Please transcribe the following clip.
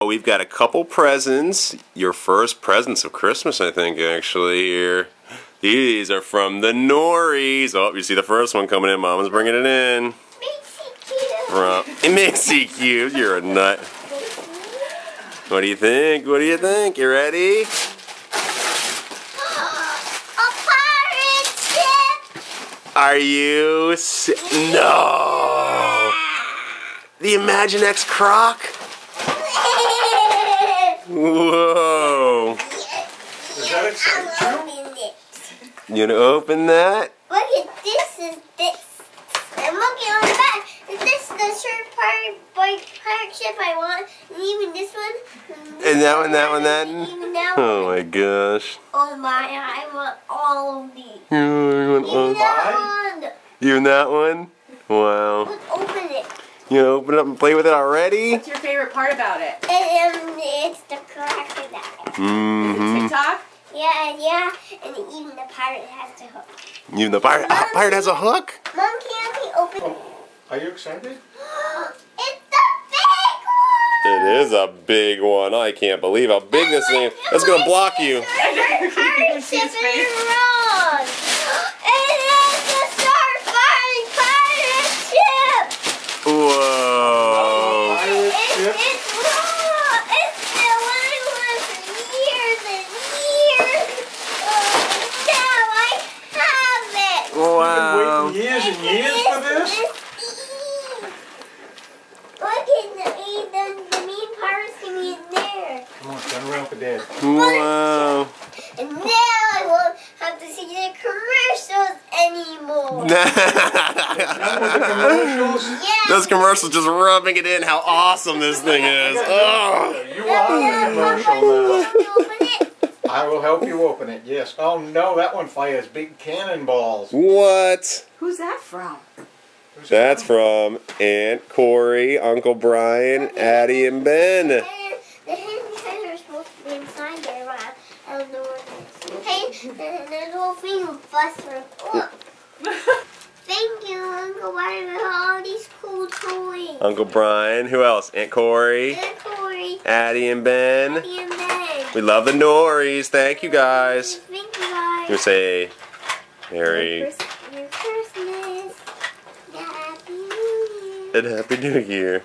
We've got a couple presents. Your first presents of Christmas, I think, actually, here. These are from the Norries. Oh, you see the first one coming in. Mama's bringing it in. It makes you cute. You're a nut. What do you think? What do you think? You ready? A pirate ship! Are you? No! The Imaginext Croc? Whoa! Does that excite you? You gonna open that? Look at this is this. And looking on the back. Is this the short pirate ship I want? And even this one. And that one, that one, that one? Even that Oh one. my gosh. Oh my, I want all of these. You want Even all- that one. Even that one? Wow. Let's open it. You gonna open it up and play with it already? What's your favorite part about it? It's the crocodile. Mm-hmm. TikTok? Yeah. And even the pirate has the hook. Even the pirate has a hook? Mom, can we open it? Are you excited? It's the big one! It is a big one. I can't believe how big this thing is. That's gonna block you. Pirate ship is wrong! It is the Starfighting pirate ship! Whoa. Pirate ship? It's wrong! It's the one I want for years and years! Now I have it! Wow. You've been waiting years and years for this? Look at the mean pirates can be in there. Come on, turn around for Dad. Wow. And now I won't have to see the commercials anymore. Done with the commercials? Yeah. Those commercials just rubbing it in how awesome this thing is. Oh. You are the commercial now. Can you open it? I will help you open it, yes. Oh no, that one fires big cannonballs. What? Who's that from? That's from Aunt Corey, Uncle Brian, Addie, and Ben. The hidden treasure is supposed to be inside there, but I don't know what it is. Hey, there's a little thing with buster. Oh. Thank you, Uncle Brian, for all these cool toys. Uncle Brian. Who else? Aunt Corey, And Corey, Addie, and Ben. and Ben. We love the Norries. Thank you guys. Thank you, guys. You say, Harry, Merry Christmas. Happy New Year. and Happy New Year.